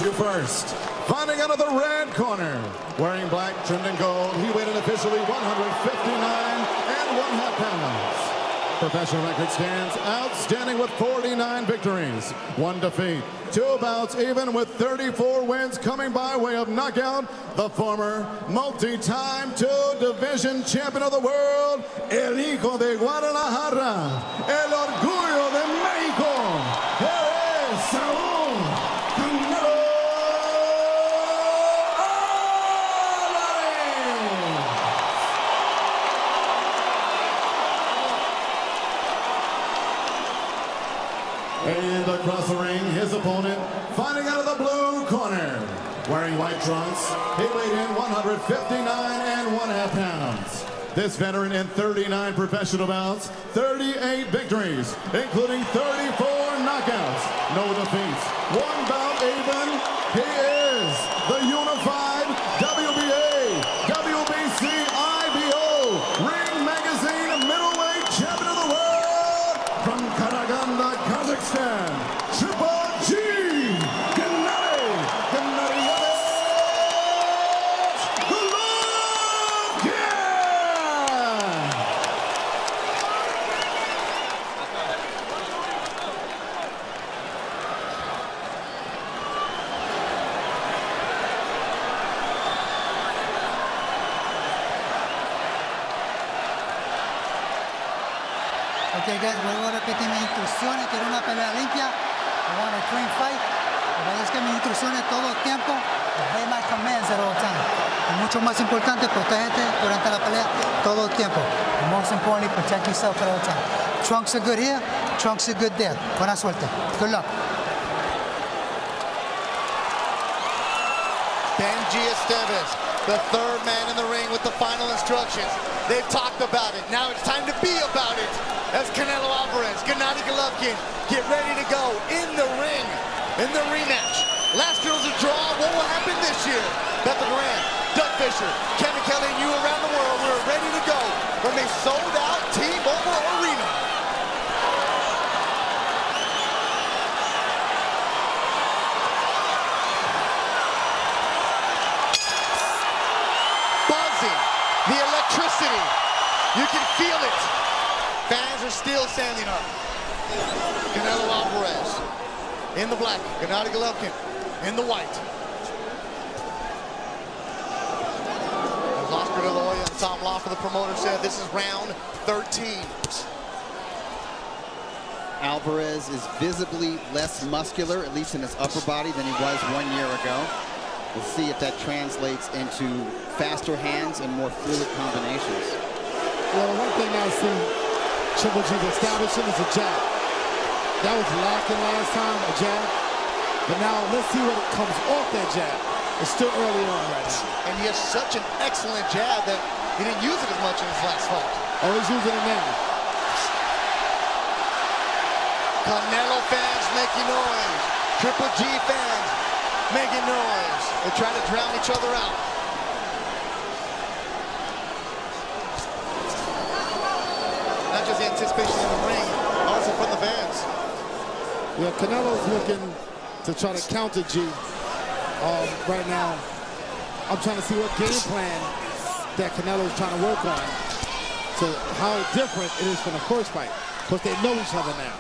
you first. Fighting out of the red corner, wearing black trimmed in gold, he weighed in officially 159 1/2 pounds. Professional record stands outstanding with 49 victories, 1 defeat, 2 bouts, even with 34 wins coming by way of knockout. The former multi-time 2-division champion of the world, el hijo de Guadalajara, el orgullo de México. Here is Saúl Canelo Alvarez. And across the ring, his opponent, fighting out of the blue corner, wearing white trunks, he weighed in 159 1/2 pounds. This veteran in 39 professional bouts, 38 victories, including 34 knockouts, no defeats, 1 bout even. He is the unified WBA, WBC, IBO, Ring Magazine middleweight champion of the world from Karaganda, Kazakhstan, Triple G, Gennady, Golovkin! Okay guys, vuelvo a repetir mis instrucciones, quiero una pelea limpia. I want a clean fight. Es que mis instrucciones todo el tiempo, obey my commands at all time. Y mucho más importante, protégete durante la pelea todo el tiempo. And most importantly, protect yourself at all time. Trunks are good here, trunks are good there. Buena suerte. Good luck. Benji Esteves, the 3rd man in the ring with the final instructions. They've talked about it. Now it's time to be about it. As Canelo Alvarez, Gennady Golovkin get ready to go in the ring, in the rematch. Last year was a draw. What will happen this year? Bethel Duran, Doug Fisher, Kevin Kelly, and you around the world, we're ready to go from a sold-out T-Mobile Arena. Buzzing, the electricity, you can feel it. Fans are still standing up. Canelo Alvarez in the black, Gennady Golovkin in the white. As Oscar De La Hoya and Tom Loeffler, the promoter, said, this is round 13. Alvarez is visibly less muscular, at least in his upper body, than he was 1 year ago. We'll see if that translates into faster hands and more fluid combinations. Well, one thing I see Triple G's establishing is a jab. That was lacking last time, a jab. But now let's see what comes off that jab. It's still early on right now. And he has such an excellent jab that he didn't use it as much in his last fight. Oh, he's using it now. Canelo fans making noise. Triple G fans making noise. They're trying to drown each other out. Not just the anticipation in the ring, also from the fans. Yeah, Canelo's looking to try to counter G right now. I'm trying to see what game plan that Canelo's trying to work on. So how different it is from the first fight, because they know each other now.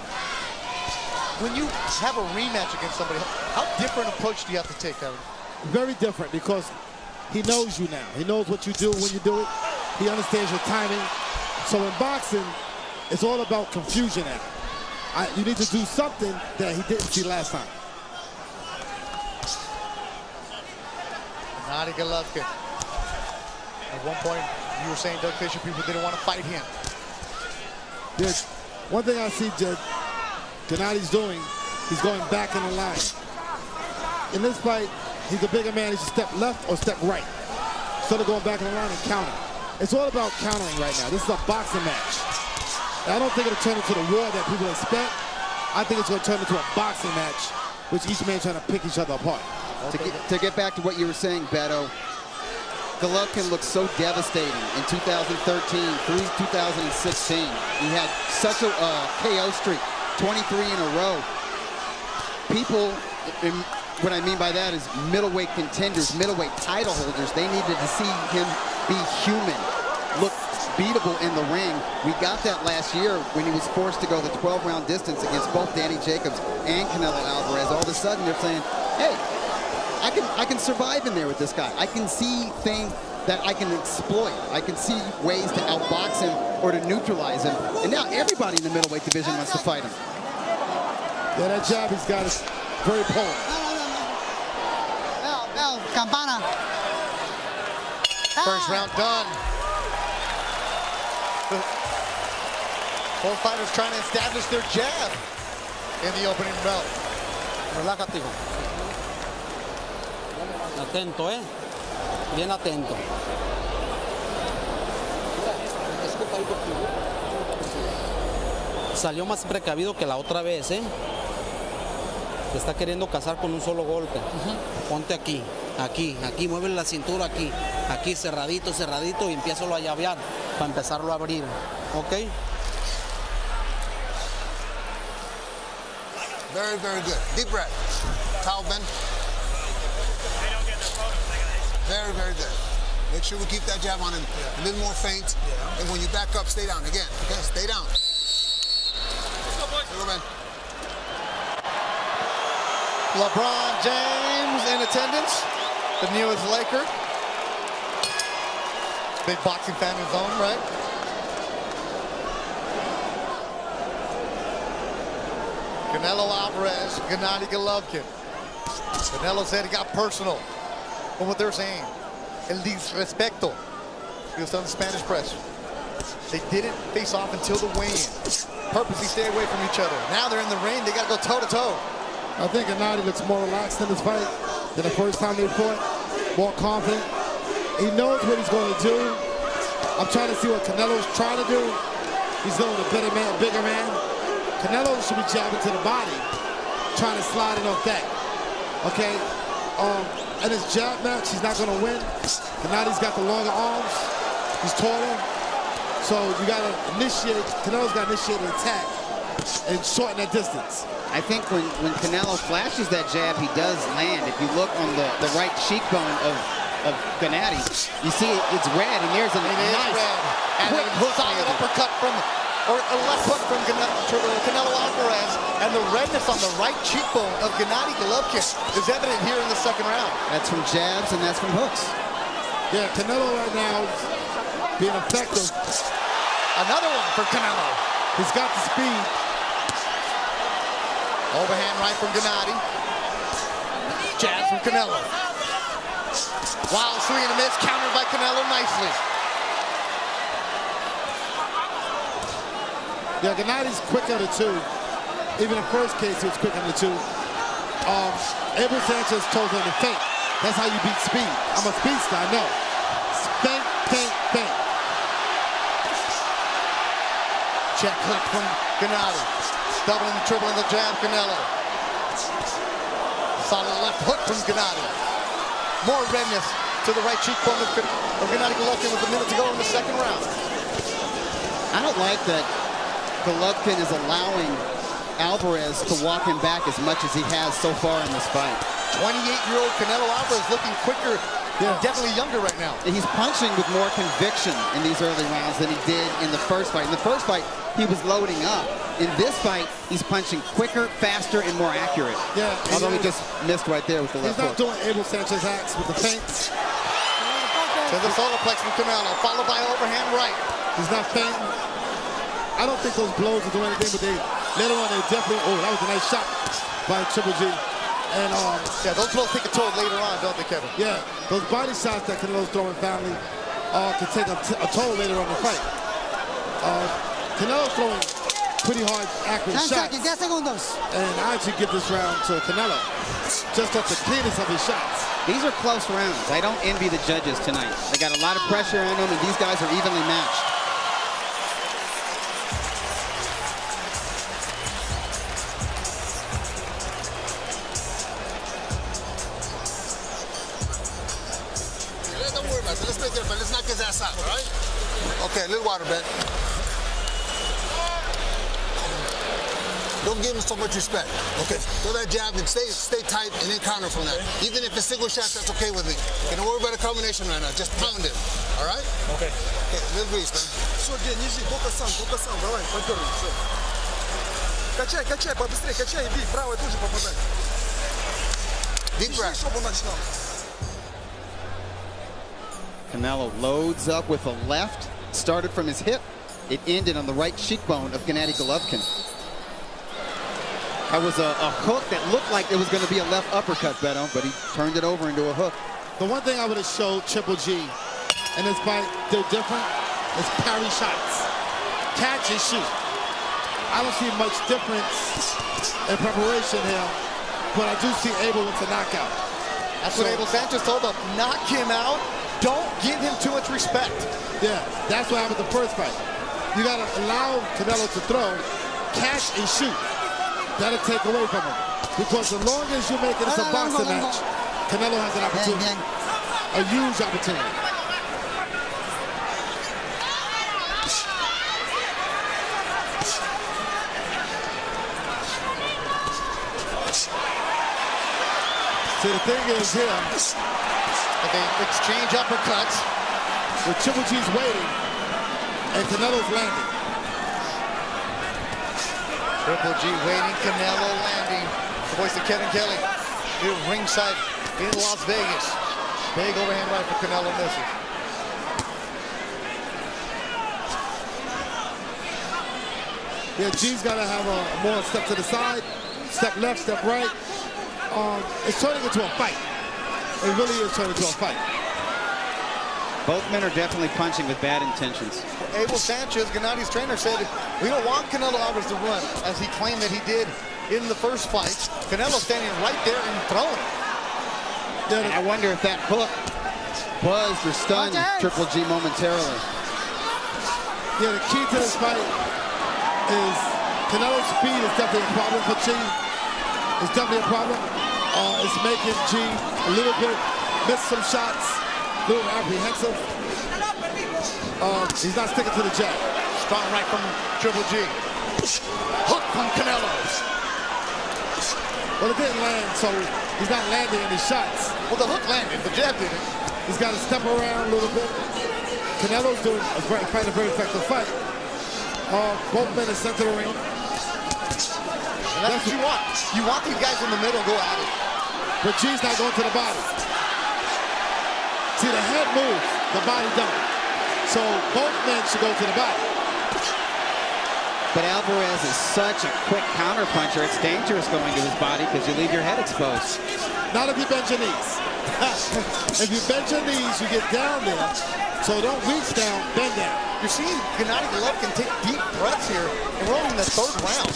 When you have a rematch against somebody, how different approach do you have to take, Kevin? Very different, because he knows you now. He knows what you do when you do it. He understands your timing. So in boxing, it's all about confusion now. You need to do something that he didn't see last time. Gennady Golovkin. At one point, you were saying, Doug Fisher, people didn't want to fight him. Yeah, one thing I see Gennady's doing, he's going back in the line. In this fight, he's a bigger man. He should step left or step right, instead of going back in the line and counter. It's all about countering right now. This is a boxing match. And I don't think it'll turn into the war that people expect. I think it's going to turn into a boxing match, which each man trying to pick each other apart. To get back to what you were saying, Beto, Golovkin looked so devastating in 2013 through 2016. He had such a KO streak, 23 in a row. People what I mean by that is middleweight contenders, middleweight title holders, they needed to see him be human, look beatable in the ring. We got that last year when he was forced to go the 12-round distance against both Danny Jacobs and Canelo Alvarez. All of a sudden, they're saying, hey, I can survive in there with this guy. I can see things that I can exploit. I can see ways to outbox him or to neutralize him. And now everybody in the middleweight division wants to fight him. Yeah, that jab he's got is very potent. Campana. First round done. Both fighters trying to establish their jab in the opening belt. Relájate, hijo. Atento, bien atento. Salió más precavido que la otra vez, Te está queriendo cazar con un solo golpe. Ponte aquí, aquí, mueve la cintura aquí. Aquí, cerradito, cerradito, y empiézalo a llavear para empezarlo a abrir. ¿Ok? Very, very good. Deep breath. Towel bend. Very, very good. Make sure we keep that jab on him. A little more feint. And when you back up, stay down again. Okay, stay down. Let's go, boys. Go, man. LeBron James in attendance, the newest Laker. Big boxing fan of his own, right? Canelo Alvarez, Gennady Golovkin. Canelo said it got personal from what they're saying. El disrespecto. He was telling the Spanish press. They didn't face off until the weigh-in. Purposely stay away from each other. Now they're in the ring, they gotta go toe-to-toe. I think Gennady looks more relaxed in this fight than the first time they fought. More confident. He knows what he's going to do. I'm trying to see what Canelo's trying to do. He's going with a better man, bigger man. Canelo should be jabbing to the body, trying to slide it off that. Okay? In his jab match, he's not going to win. Gennady's got the longer arms. He's taller. So you got to initiate, Canelo's got to initiate an attack and shorten that distance. I think when Canelo flashes that jab, he does land. If you look on the right cheekbone of Gennady, you see it's red, and there's a nice quick hook solid uppercut from, or a left hook from Canelo Alvarez, and the redness on the right cheekbone of Gennady Golovkin is evident here in the second round. That's from jabs, and that's from hooks. Yeah, Canelo right now is being effective. Another one for Canelo. He's got the speed. Overhand right from Gennady. Jab from Canelo. Wild swing and a miss, countered by Canelo nicely. Yeah, Gennady's quick on the two. Even in the first case, he was quick on the two. Abel Sanchez told him to feint. That's how you beat speed. I'm a speedster, I know. Feint, feint, feint. Check hook from Gennady. Doubling and tripling the jab, Canelo. Solid left hook from Gennady. More redness to the right cheekbone of Gennady Golovkin with a minute to go in the second round. I don't like that Golovkin is allowing Alvarez to walk him back as much as he has so far in this fight. 28-year-old Canelo Alvarez looking quicker, definitely younger right now. And he's punching with more conviction in these early rounds than he did in the first fight. In the first fight, he was loading up. In this fight, he's punching quicker, faster, and more accurate. Yeah, although he just missed right there with the left hook. He's not doing Abel Sanchez acts with the feints. To the solar plex from Canelo, followed by overhand right. He's not feinting. I don't think those blows will do anything, but they later on they definitely. Oh, that was a nice shot by Triple G. And yeah, those blows take a toll later on, don't they, Kevin? Yeah, those body shots that Canelo's throwing family can take a toll later on in the fight. Canelo's throwing pretty hard, accurate shots. And I actually give this round to Canelo, just off the cleanness of his shots. These are close rounds. I don't envy the judges tonight. They got a lot of pressure on them, and these guys are evenly matched. Don't worry about it. Let's take it, but let's knock his ass out, all right? Okay, a little water, Ben. don't give him so much respect. Okay, throw that jab and stay tight and then counter from that. Even if it's single shots, that's okay with me. Okay, don't worry about a combination right now. Just pound him. All right? Okay. Okay, little grease, man. Все, Ген, ниже, только сам, давай, подергай, все. Качай, побыстрее, качай и бей, правой тоже попадай. Deep breath. Чтобы он начинал. Canelo loads up with a left, started from his hip. It ended on the right cheekbone of Gennady Golovkin. That was a hook that looked like it was going to be a left uppercut, Beto, but he turned it over into a hook. The one thing I would have showed Triple G in this fight, they're different, is parry shots. Catch and shoot. I don't see much difference in preparation here, but I do see Abel with a knockout. That's what Abel Sanchez told him. Knock him out. Don't give him too much respect. Yeah, that's what happened the first fight. You got to allow Canelo to throw, catch and shoot. That'll take away from him. Because as long as you make it as a boxing match, Canelo has an opportunity, a huge opportunity. See, the thing is here, They exchange uppercuts. with Triple G's waiting, and Canelo's landing. Triple G waiting, Canelo landing. The voice of Kevin Kelly here ringside in Las Vegas. Big overhand right for Canelo, misses. Yeah, G's got to have a more step to the side, step left, step right. It's turning into a fight. It really is turning into a fight. Both men are definitely punching with bad intentions. Abel Sanchez, Gennady's trainer, said, we don't want Canelo Alvarez to run, as he claimed that he did in the first fight. Canelo standing right there and throwing. And I wonder if that hook buzzed or stunned Triple G momentarily. Yeah, the key to this fight is Canelo's speed is definitely a problem for G. It's definitely a problem. It's making G a little bit miss some shots, a little apprehensive. He's not sticking to the jab. Strong right from Triple G. Hook from Canelo. Well, it didn't land, so he's not landing any shots. Well, the hook landed, the jab didn't. He's got to step around a little bit. Canelo's doing a very effective fight. Both men are center of the ring. And that's what you want. You want these guys in the middle go at it. But G's not going to the body. See, the head moves, the body don't. So both men should go to the body. But Alvarez is such a quick counter-puncher, it's dangerous going to his body because you leave your head exposed. Not if you bend your knees. If you bend your knees, you get down there. So don't reach down, bend down. You're seeing Gennady Golovkin take deep breaths here, and we're only in the third round.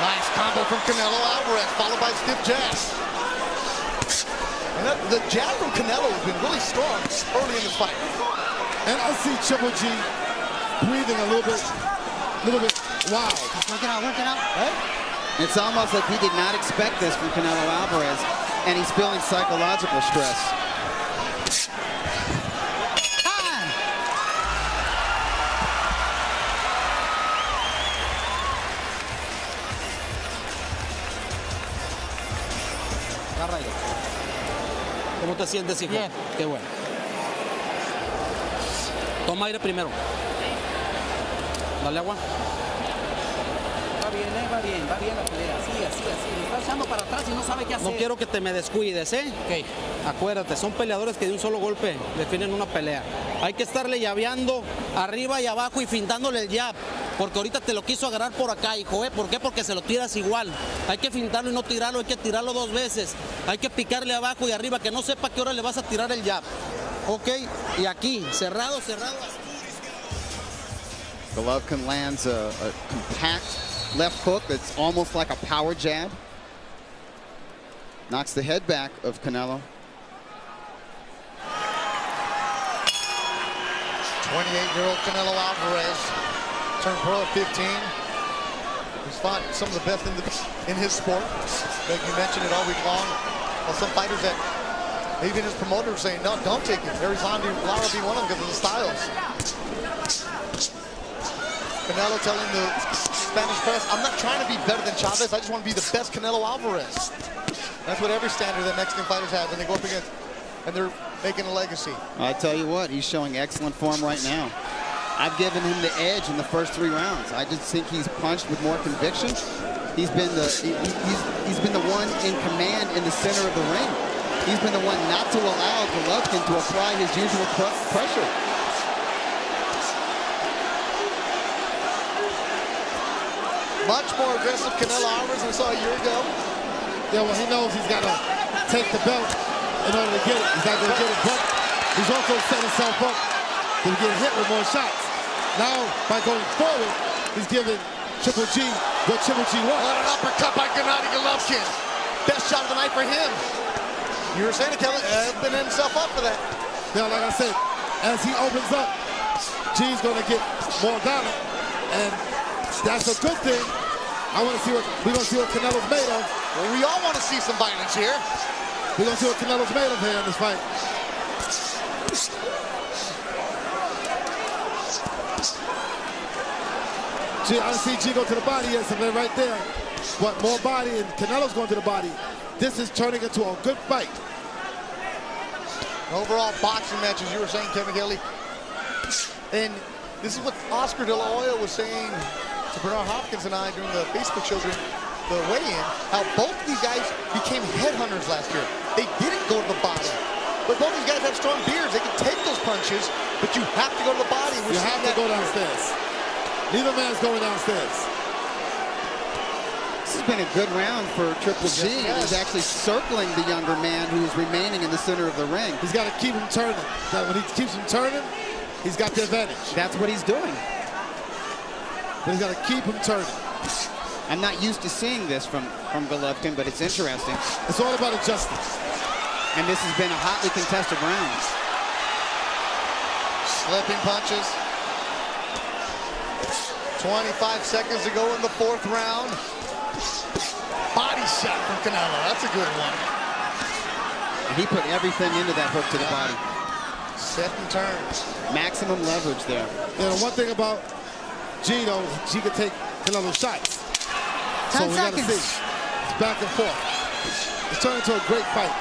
Nice combo from Canelo Alvarez, followed by stiff jab. And the jab from Canelo has been really strong early in this fight. And I see Triple G breathing a little bit wild. Working out. Right? It's almost like he did not expect this from Canelo Alvarez, and he's feeling psychological stress. Time. ¿Cómo te sientes, hijo? Bien. Qué bueno. Toma aire primero. Dale agua. Va bien la pelea, así. Le está echando para atrás y no sabe qué hacer. No quiero que te me descuides, ¿eh? Ok. Acuérdate, son peleadores que de un solo golpe definen una pelea. Hay que estarle llaveando arriba y abajo y fintándole el jab. Porque ahorita te lo quiso agarrar por acá, hijo, ¿eh? ¿Por qué? Porque se lo tiras igual. Hay que fintarlo y no tirarlo, hay que tirarlo 2 veces. Hay que picarle abajo y arriba, que no sepa a qué hora le vas a tirar el jab. Ok, y aquí, cerrado. Golovkin lands a compact left hook that's almost like a power jab. Knocks the head back of Canelo. 28-year-old Canelo Alvarez turned pro at 15. He's fought some of the best in his sport. Like you mentioned it all week long. Well, some fighters that even his promoter was saying, no, don't take it. There's Lara be one of them because of the styles. Canelo telling the Spanish press. I'm not trying to be better than Chavez. I just want to be the best Canelo Alvarez. That's what every standard that Mexican fighters have when they go up against, and they're making a legacy. I tell you what, he's showing excellent form right now. I've given him the edge in the first 3 rounds. I just think he's punched with more conviction. He's been the one in command in the center of the ring. He's been the one not to allow Golovkin to apply his usual pressure. Much more aggressive Canelo Alvarez than we saw a year ago. Yeah, well, he knows he's got to take the belt in order to get it. He's not going to get it, but he's also set himself up to get hit with more shots. Now, by going forward, he's giving Triple G what Triple G wants. What an uppercut by Gennady Golovkin. Best shot of the night for him. You were saying it, Kelly, opening himself up for that. Yeah, like I said, as he opens up, G's going to get more dominant, and that's a good thing. We're going to see what Canelo's made of. Well, we all want to see some violence here. We're going to see what Canelo's made of here in this fight. I don't see G go to the body yet, something right there. But more body, and Canelo's going to the body. This is turning into a good fight. Overall boxing match, as you were saying, Kevin Kelly. And this is what Oscar De La Hoya was saying to Bernard Hopkins and I during the Facebook show during the weigh-in, how both of these guys became headhunters last year. They didn't go to the body. But both these guys have strong beards. They can take those punches, but you have to go to the body. You have to go downstairs. Neither man's going downstairs. This has been a good round for Triple G. Yes. He's actually circling the younger man who's remaining in the center of the ring. He's got to keep him turning. When he keeps him turning, he's got the advantage. That's what he's doing. But he's got to keep him turning. I'm not used to seeing this from Golovkin, but it's interesting. It's all about adjusting. And this has been a hotly contested round. Slipping punches. 25 seconds to go in the 4th round. Body shot from Canelo. That's a good one. And he put everything into that hook to the body. Set and turns. Maximum leverage there. You know, one thing about G, though, G can take Canelo's shots. 10 so we got to see. It's back and forth. It's turning into a great fight.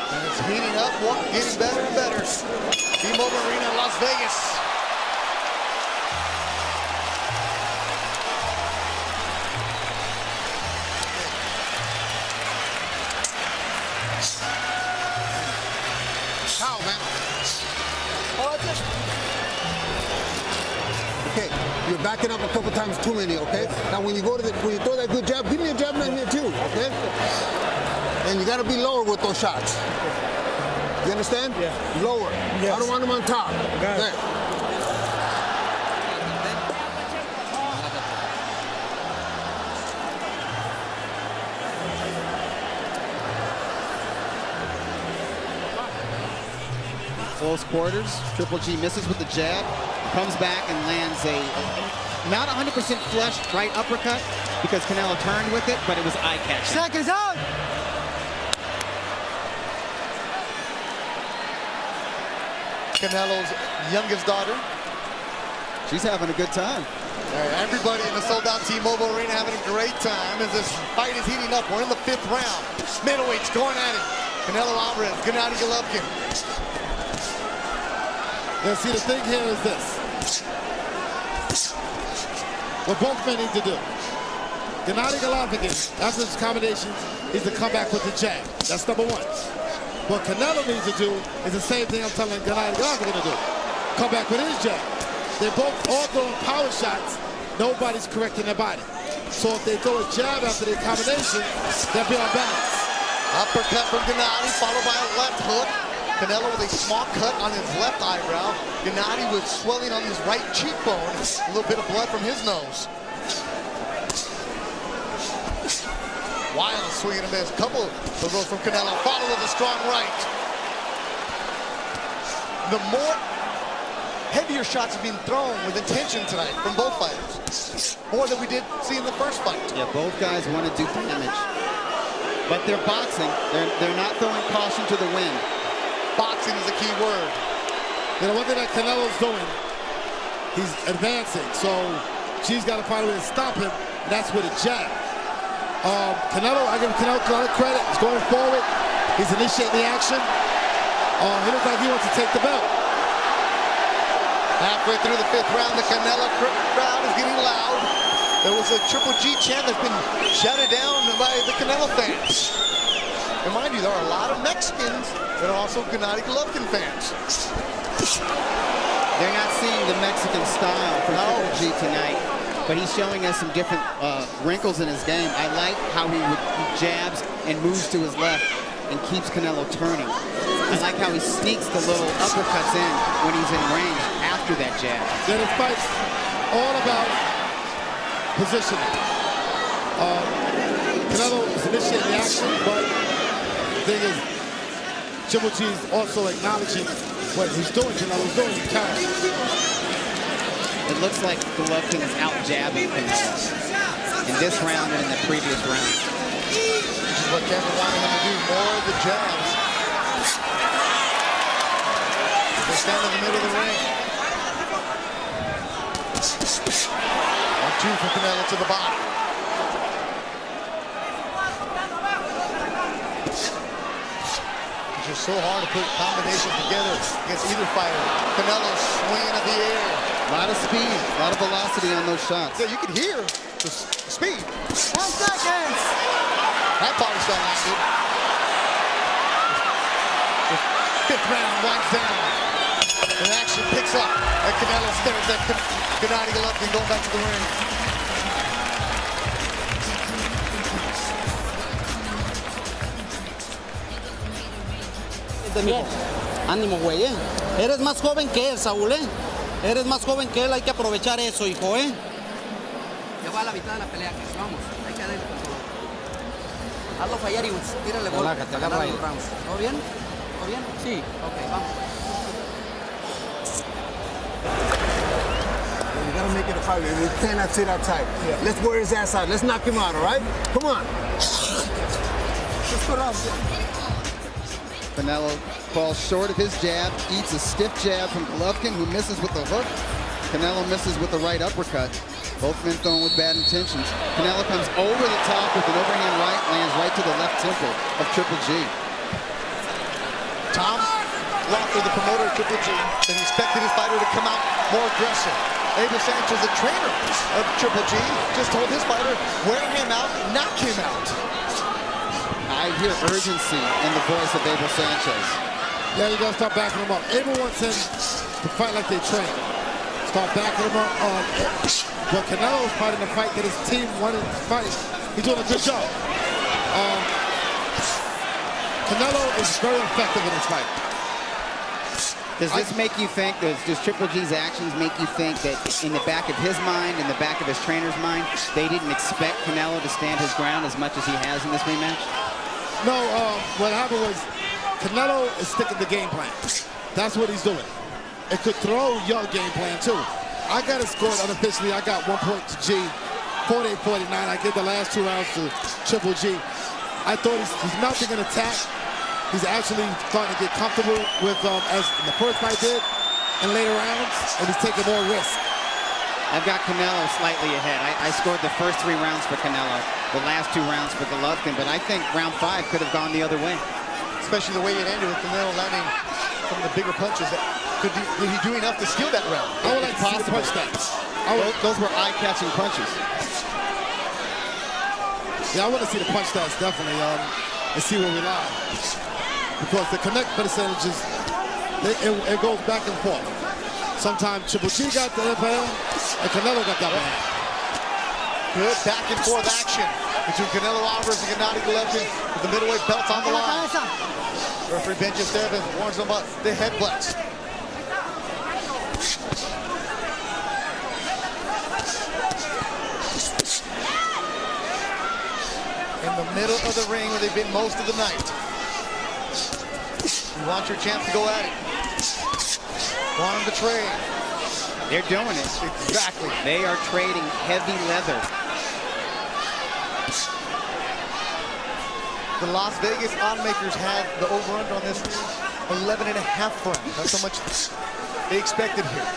And it's heating up, getting better and better. T-Mobile Arena in Las Vegas. How, man? Okay, you're backing up a couple times too many, okay? Now when you throw that good jab, give me a jab right here too, okay? And you gotta be lower with those shots. You understand? Yeah. Lower. Yes. I don't want them on top. Got it. Close quarters. Triple G misses with the jab, comes back and lands a not 100% flush right uppercut because Canelo turned with it, but it was eye-catching. Seconds out. Canelo's youngest daughter. She's having a good time. Everybody in the sold-out T-Mobile Arena having a great time as this fight is heating up. We're in the 5th round. Middleweights going at it. Canelo Alvarez, Gennady Golovkin. Now, see, the thing here is this. What both men need to do. Gennady Golovkin, after this combination, needs to come back with the jab. That's number 1. What Canelo needs to do is the same thing I'm telling Gennady Golovkin to do. Come back with his jab. They're both all throwing power shots. Nobody's correcting their body. So if they throw a jab after the combination, they'll be on balance. Uppercut from Gennady, followed by a left hook. Canelo with a small cut on his left eyebrow. Gennady with swelling on his right cheekbone. A little bit of blood from his nose. Wild swing and a miss. Couple of those from Canelo. Followed with a strong right. The more heavier shots have been thrown with intention tonight from both fighters. More than we did see in the first fight. Yeah, both guys want to do damage. But they're boxing. They're not throwing caution to the wind. Boxing is a key word. You know, one thing that Canelo's doing, he's advancing. So G's got to find a way to stop him, and that's with a jab. Canelo, I give Canelo a lot of credit. He's going forward. He's initiating the action. He looks like he wants to take the belt. Halfway through the 5th round, the Canelo crowd is getting loud. There was a Triple G chant that's been shouted down by the Canelo fans. And mind you, there are a lot of Mexicans that are also Gennady Golovkin fans. They're not seeing the Mexican style from Triple G tonight, but he's showing us some different wrinkles in his game. I like how he jabs and moves to his left and keeps Canelo turning. I like how he sneaks the little uppercuts in when he's in range after that jab. Then his fight's all about positioning. Canelo is initiating the action, but the thing is, Triple G is also acknowledging what he's doing. Canelo's doing his counter. It looks like Golovkin is out jabbing Canelo in this round and in the previous round. This is what Kevin wanted him to do, more of the jabs. They stand in the middle of the ring. 1-2 from Canelo to the body. It's just so hard to put combinations together against either fighter. Canelo swinging at the air. A lot of speed, a lot of velocity on those shots. Yeah, you can hear the speed. 10 seconds. That body shot landed. The 5th round winds down. And action picks up. And Canelo stares at Gennady Golovkin going back to the ring. Ánimo, güey, Eres más joven que él, Saúl, Eres más joven que él, hay que aprovechar eso, hijo, Ya va a la mitad de la pelea, que vamos, hay que darle con todo. Hazlo fallar y tírale golpe. Relájate, agarra ahí. ¿Todo bien? ¿Todo bien? Sí. Ok, vamos. You gotta make it a fight, man. You cannot sit that tight. Yeah. Let's wear his ass out. Let's knock him out, all right? Come on. Let's go down. Canelo falls short of his jab, eats a stiff jab from Golovkin, who misses with the hook. Canelo misses with the right uppercut. Both men throwing with bad intentions. Canelo comes over the top with an overhand right, lands right to the left temple of Triple G. Tom Loeffler, the promoter of Triple G, said he expected his fighter to come out more aggressive. Abel Sanchez, the trainer of Triple G, just told his fighter, wear him out, knock him out. I hear urgency in the voice of Abel Sanchez. Yeah, you gotta start backing him up. Abel wants him to fight like they train. Start backing him up. But Canelo's fighting the fight that his team wanted to fight. He's doing a good job. Canelo is very effective in this fight. Does this make you think, does Triple G's actions make you think that in the back of his mind, in the back of his trainer's mind, they didn't expect Canelo to stand his ground as much as he has in this rematch? No, what happened was Canelo is sticking to game plan. That's what he's doing. It could throw your game plan too. I got it scored unofficially. I got 1 point to G, 48-49. I give the last 2 rounds to Triple G. I thought he's mounting an attack. He's actually starting to get comfortable with, as the first fight did, in later rounds, and he's taking more risk. I've got Canelo slightly ahead. I scored the first 3 rounds for Canelo, the last 2 rounds for Golovkin, but I think round 5 could have gone the other way. Especially the way it ended with Canelo landing some of the bigger punches. Did he do enough to steal that round? I would like to see the punch stats. Those were eye-catching punches. Yeah, I want to see the punch stats, definitely, and see where we lie. Because the connect percentages, it goes back and forth. Sometimes Triple G got the upper hand, and Canelo got the upper hand. Good back and forth action between Canelo Alvarez and Gennady Golovkin with the middleweight belts on the line. Referee Ben Estevez warns them about the headbutts. In the middle of the ring where they've been most of the night. You want your chance to go at it. Want them to trade. They're doing it. Exactly. They are trading heavy leather. The Las Vegas oddsmakers had the over-under on this 11.5 rounds. That's how much they expected here.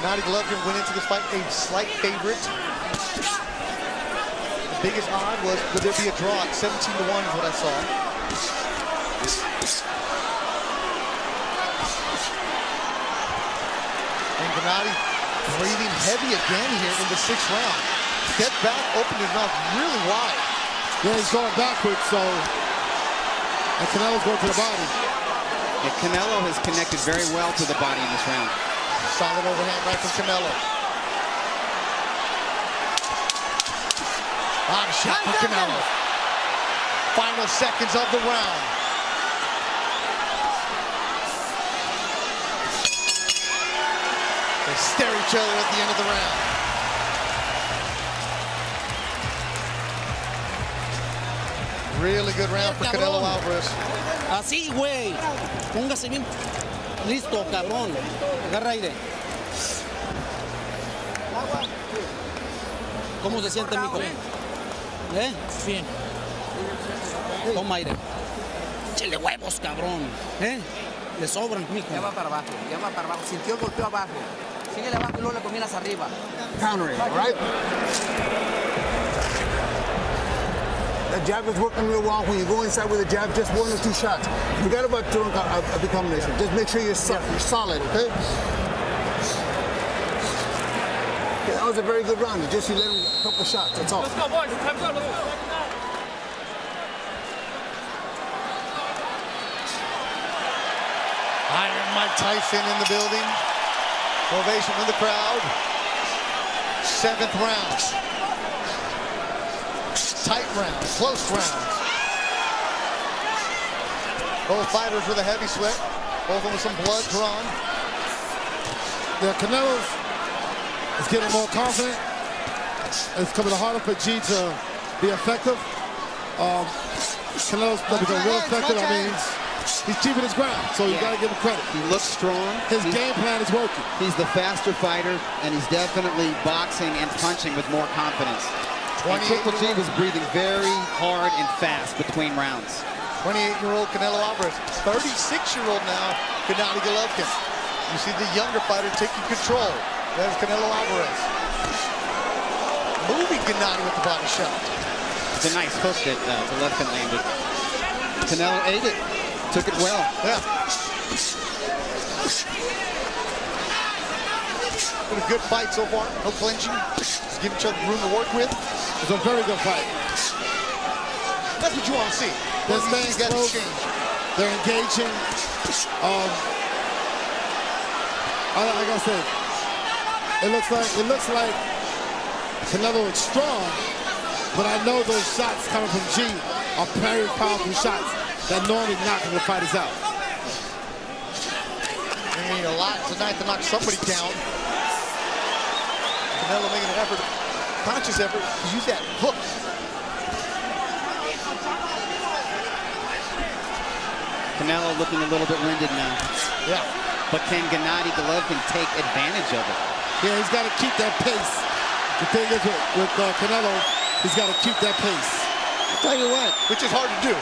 Gennady Golovkin went into this fight a slight favorite. The biggest odd was, would there be a draw? 17-1 is what I saw. And Gennady breathing heavy again here in the 6th round. Stepped back, opened his mouth really wide. Yeah, he's going backwards, so... And Canelo's going to the body. And Canelo has connected very well to the body in this round. Solid overhand right from Canelo. Body shot from Canelo. Final seconds of the round. They stare each other at the end of the round. Really good round for Canelo Alvarez. Así, güey. Póngase bien listo, cabrón. Agarra aire. ¿Cómo se siente, mijo? ¿Eh? Bien. Toma aire. Échale huevos, cabrón. ¿Eh? Le sobran, mijo. Ya va para abajo, ya va para abajo. Sintió el golpeo abajo. Síguele abajo y luego le combinas arriba. Countering, all right? That jab is working real well. When you go inside with a jab, just 1 or 2 shots. Forget about throwing a big combination. Just make sure you're solid, okay? Okay, that was a very good round. Just you let him a couple shots, that's all. Let's go, boys. Time's up. Iron Mike Tyson in the building. Ovation from the crowd. 7th round. Tight round, close round. Both fighters with a heavy sweat. Both of them with some blood drawn. Yeah, Canelo is getting more confident. It's coming harder for G to be effective. Canelo's becoming real effective. I mean, he's keeping his ground, so you got to give him credit. He looks strong. His game plan is working. He's the faster fighter, and he's definitely boxing and punching with more confidence. And Triple G was breathing very hard and fast between rounds. 28-year-old Canelo Alvarez. 36-year-old now, Gennady Golovkin. You see the younger fighter taking control. There's Canelo Alvarez. Moving Gennady with the body shot. It's a nice hook that Golovkin landed. Canelo ate it. Took it well. Yeah. Been a good fight so far. No clinching. Just give each other room to work with. It's a very good fight. That's what you want to see. They're staying close. They're engaging. Like I said, it looks like Canelo is strong, but I know those shots coming from G are very powerful shots that normally knock the fighters out. They need a lot tonight to knock somebody down. Canelo making an effort, conscious effort, to use that hook. Canelo looking a little bit winded now. Yeah. But can Gennady Golovkin take advantage of it? Yeah, he's got to keep that pace. The thing is with Canelo, he's got to keep that pace. I'll tell you what, which is hard to do.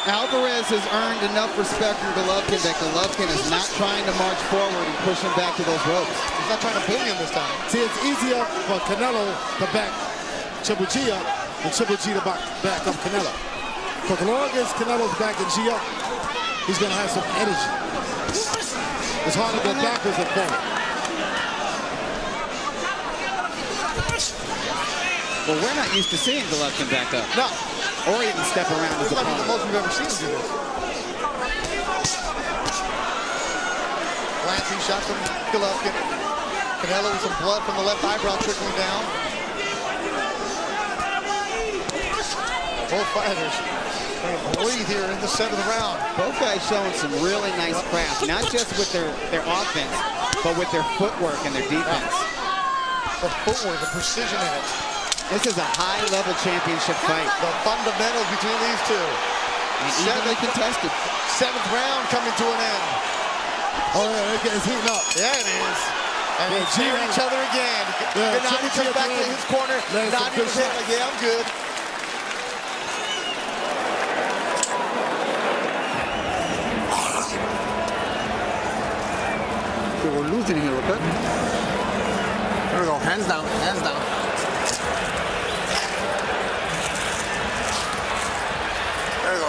Alvarez has earned enough respect from Golovkin that Golovkin is not trying to march forward and push him back to those ropes. He's not trying to bully him this time. See, it's easier for Canelo to back Triple G up than Triple G to back up Canelo. So as long as Canelo's backing G up, he's going to have some energy. It's hard to go backwards and forward. Well, we're not used to seeing Golovkin back up. No. Or even step around his opponent. This might be the most we've ever seen him do this. Glancing shot from Golovkin. Canelo with some blood from the left eyebrow trickling down. Both fighters going to breathe here in the 7th round. Both guys showing some really nice craft, not just with their offense, but with their footwork and their defense. The footwork, the precision in it. This is a high-level championship fight. The fundamentals between these two. And evenly contested. 7th round coming to an end. Oh, yeah, it's heating up. Yeah, it is. And they cheer each other again. Gennady comes back to his corner, nodding his head like, yeah, I'm good. We're losing here, okay? we go. Hands down. Hands down. There you go.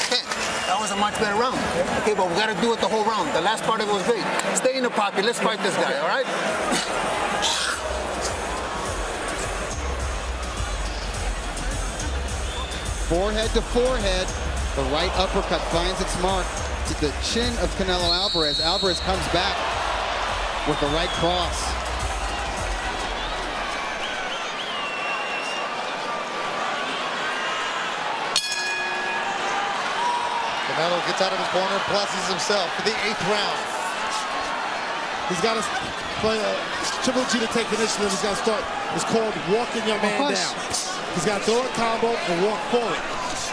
Okay, that was a much better round. Okay, but we got to do it the whole round. The last part of it was great. Stay in the pocket. Let's fight this guy, all right? Forehead to forehead. The right uppercut finds its mark to the chin of Canelo Alvarez. Alvarez comes back with the right cross. Canelo gets out of his corner, blesses himself for the 8th round. He's got to play a Triple G to take initiative. He's got to start. It's called walking your man down. He's got to throw a combo and walk forward.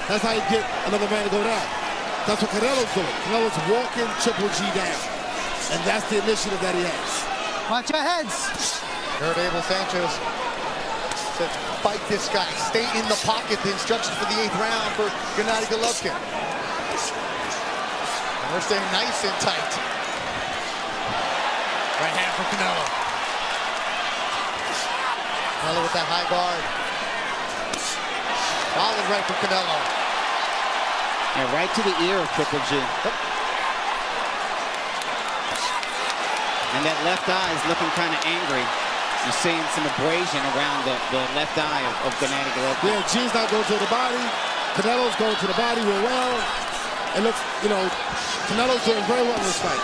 That's how you get another man to go down. That's what Canelo's doing. Canelo's walking Triple G down. And that's the initiative that he has. Watch your heads. Heard Abel Sanchez said, fight this guy. Stay in the pocket. The instructions for the 8th round for Gennady Golovkin. And they're staying nice and tight. Right hand for Canelo. Canelo with that high guard. Solid right for Canelo. And right to the ear of Triple G. Yep. And that left eye is looking kind of angry. You're seeing some abrasion around the left eye of Gennady Golovkin. Yeah, G's not going to the body. Canelo's going to the body real well. It looks, you know, Canelo's doing very well in this fight.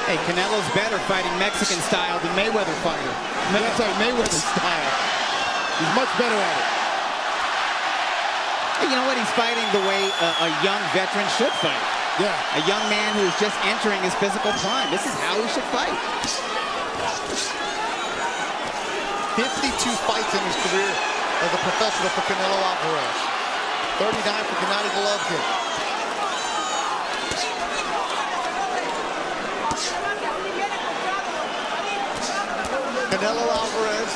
Hey, Canelo's better fighting Mexican style than Mayweather fighter. Sorry, Mayweather style. He's much better at it. Hey, you know what? He's fighting the way a young veteran should fight. Yeah. A young man who is just entering his physical prime. This is how he should fight. 52 fights in his career as a professional for Canelo Alvarez. 39 for Gennady Golovkin. Canelo Alvarez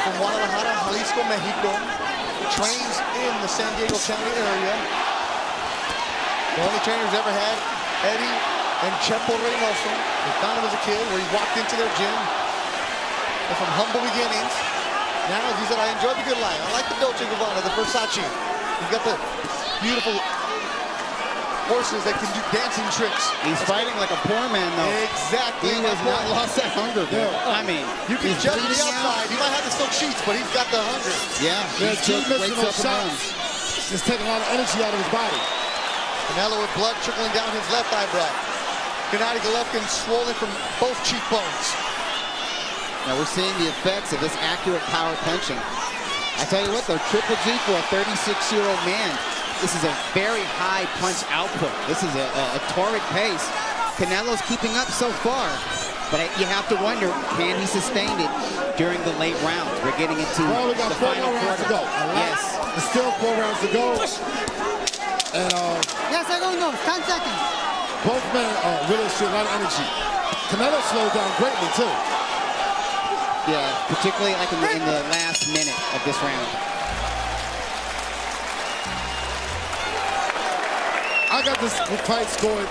from Guadalajara, Jalisco, Mexico, trains in the San Diego County area. The only trainers ever had, Eddie and Chepo Reynoso. They found him as a kid where he walked into their gym. They're from humble beginnings. Now he said, I enjoy the good life. I like the Dolce & Gabbana, the Versace. He's got the beautiful horses that can do dancing tricks. He's fighting like a poor man, though. Exactly. He has not lost that hunger, man. Yeah. I mean, You can judge the outside. He might have the silk sheets, but he's got the hunger. Yeah, He's missing those shots. Just taking a lot of energy out of his body. Canelo with blood trickling down his left eyebrow. Gennady Golovkin swollen from both cheekbones. Now we're seeing the effects of this accurate power punching. I tell you what, though, Triple G for a 36-year-old man, this is a very high punch output. This is a torrid pace. Canelo's keeping up so far, but you have to wonder, can he sustain it during the late rounds? We're getting into Well, we got the 4 final more rounds to go. Yes. There's still 4 rounds to go. And 10 segundos, 10 seconds. both men are really showing a lot of energy. Canelo slowed down greatly, too. Yeah, particularly like in the last minute of this round. I got this fight scored.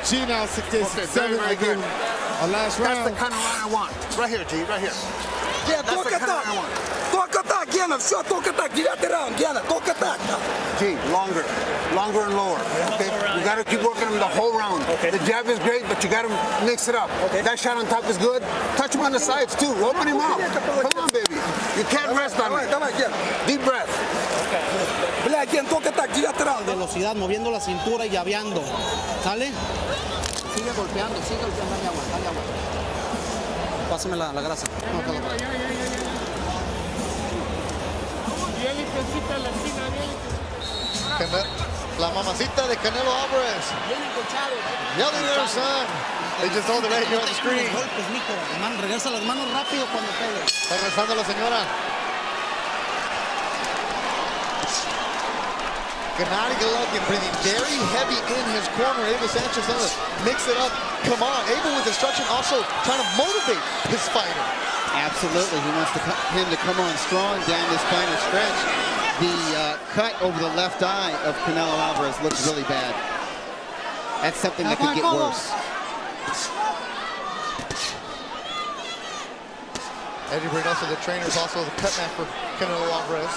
G now 68-67. I gave him a last round. That's the kind of round I want. Right here, G, right here. Yeah, That's the kind of round I want. Только так, Гена, все, только так. 9-й раунд, Гена, только так. G, longer and lower. Okay, you got to keep working him the whole round. Okay. The jab is great, but you got to mix it up. Okay. That shot on top is good. Touch him on the sides too. Open him up. Come on, baby. You can't rest on me. Давай, Ген. Deep breath. Бля, Ген, только так, 9-й раунд. Velocidad, moviendo la cintura y llaveando. ¿Sale? Sigue golpeando, dale agua, dale agua. Pásame la grasa. La mamacita de Canelo Alvarez. Yelling at her son. They just told the right here on the screen. Golpes, mijo. Man, regresa las manos rápido cuando pegue. Está rezando la señora. Gennady Golovkin breathing very heavy in his corner. Abel Sanchez trying to mix it up. Come on. Abel with instruction also trying to motivate his fighter. Absolutely. He wants him to come on strong down this final stretch. The cut over the left eye of Canelo Alvarez looks really bad. That's something that could get worse. Eddie Reynoso, the trainer, is also the cut man for Canelo Alvarez.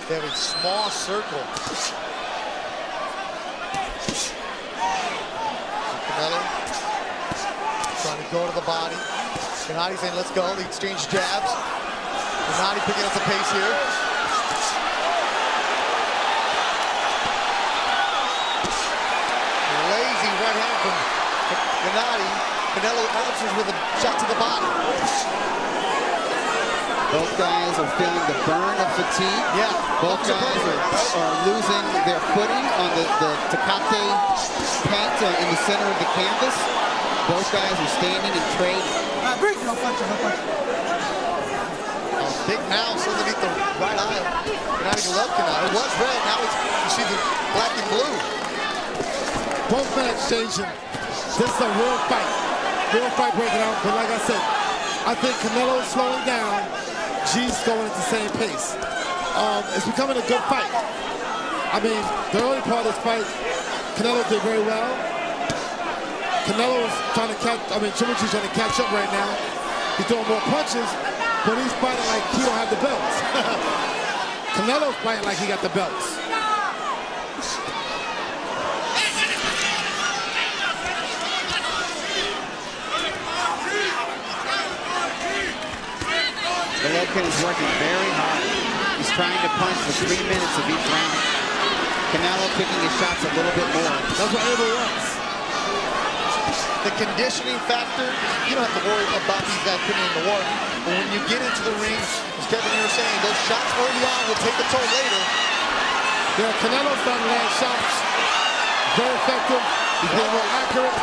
They have a small circle. Canelo trying to go to the body. Gennady saying, let's go. They exchange jabs. Gennady picking up the pace here. Lazy right hand from Gennady. Canelo answers with a shot to the body. Both guys are feeling the burn of fatigue. Yeah. Both guys are losing their footing on the Tecate paint in the center of the canvas. Both guys are standing and trading. Big mouse underneath the right eye of Gennady Golovkin. It was red, now you see the black and blue. Both men exchanging. This is a real fight. Real fight breaking out, but like I said, I think Canelo is slowing down. G's going at the same pace. It's becoming a good fight. I mean, the early part of this fight, Canelo did very well. Canelo is trying to catch, Triple G's trying to catch up right now. He's throwing more punches, but he's fighting like he don't have the belts. Canelo's fighting like he got the belts. Golovkin is working very hard. He's trying to punch for 3 minutes of each round. Canelo picking his shots a little bit more. That's what Abel wants. The conditioning factor, you don't have to worry about these guys putting in the work. But when you get into the ring, as Kevin, you were saying, those shots early on will take a toll later. Yeah, Canelo's starting to land shots. Very effective. He's being more accurate.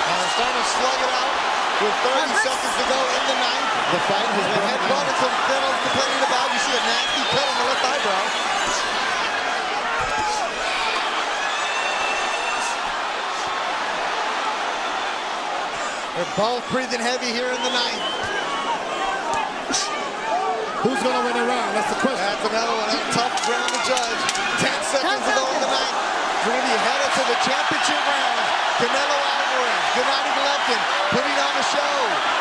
They're starting to slug it out with 30 seconds to go in the ninth. The fight has been headbutt is Canelo's complaining about. You see a nasty cut on the left eyebrow. They're both breathing heavy here in the ninth. Who's going to win the round? That's the question. That's another one. A tough round to judge. 10 seconds to go in the ninth. We're going to be headed to the championship round. Canelo Alvarez, Gennady Golovkin putting on the show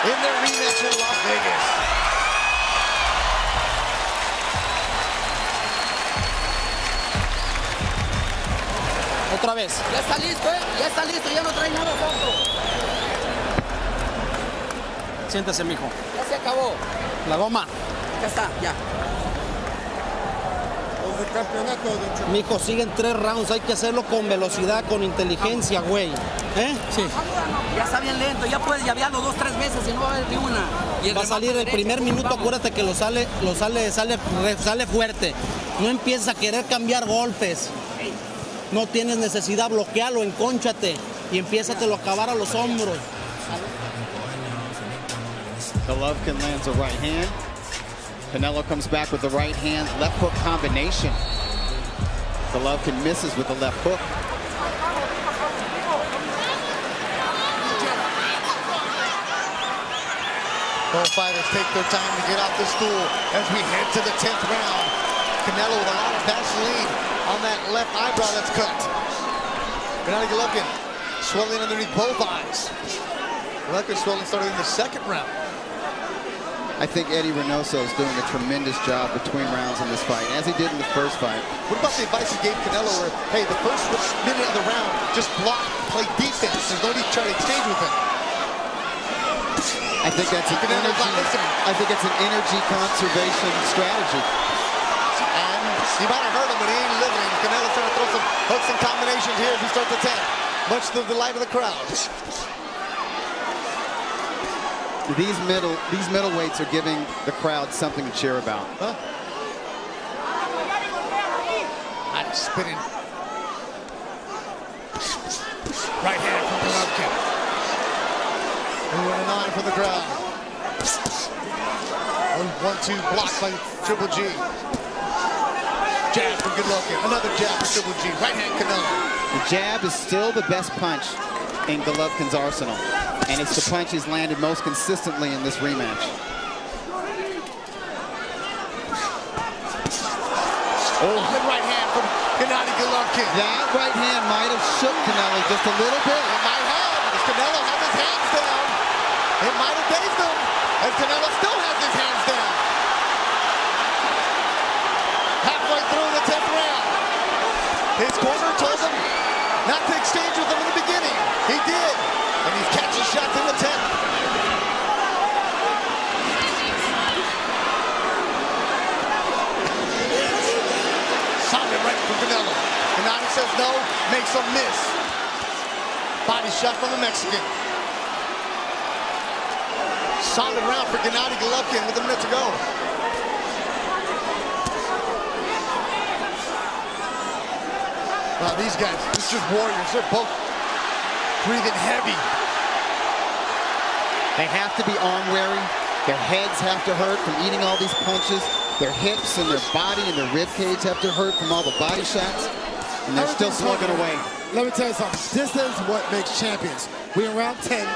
in their rematch in Las Vegas. Otra vez. Ya está listo, ya está listo, ya no trae nada otro. Siéntese, mijo. Ya se acabó. La goma. Ya está, ya. Mijo, siguen 3 rounds. Hay que hacerlo con velocidad, con inteligencia, güey. Sí. Ya está bien lento, ya puedes llavearlo 2, 3 veces y no va a haber ni una. Y va a salir el primer minuto, acuérdate que sale fuerte. No empieces a querer cambiar golpes. No tienes necesidad, bloquealo, encónchate y empiézatelo a acabar a los hombros. Golovkin lands a right hand. Canelo comes back with the right hand, left hook combination. Golovkin misses with the left hook. Both fighters take their time to get off the stool as we head to the 10th round. Canelo with a lot of Vaseline on that left eyebrow that's cut. Gennady Golovkin swelling underneath both eyes. Golovkin swelling started in the 2nd round. I think Eddie Reynoso is doing a tremendous job between rounds in this fight, as he did in the first fight. What about the advice he gave Canelo where, hey, the first minute of the round, just block, play defense. There's no need to try to exchange with him. I think that's an energy conservation strategy. And you might have heard him, but he ain't living. Canelo's trying to throw some hooks and combinations here as we start the 10th. Much to the delight of the crowd. These middleweights are giving the crowd something to cheer about. Huh? Hot spinning. Right hand from Golovkin. 1-9 for the crowd. 1-2 blocked by Triple G. Golovkin. Another jab for Triple G. Right hand Canelo. The jab is still the best punch in Golovkin's arsenal, and it's the punch he's landed most consistently in this rematch. Oh, good right hand from Gennady Golovkin. That right hand might have shook Canelo just a little bit. It might have, as Canelo has his hands down. It might have dazed him, as Canelo still has his hands down. Halfway through the 10th round. His corner told him not to exchange with him in the beginning. He did, and he's catching shots in the 10th. Solid right from Canelo. Gennady says no, makes him miss. Body shot from the Mexican. Solid round for Gennady Golovkin with a minute to go. Wow, these guys, it's just warriors. They're both breathing heavy. They have to be arm weary. Their heads have to hurt from eating all these punches. Their hips and their body and their rib cage have to hurt from all the body shots. And they're still slugging away. Let me tell you something. This is what makes champions. We're in round 10.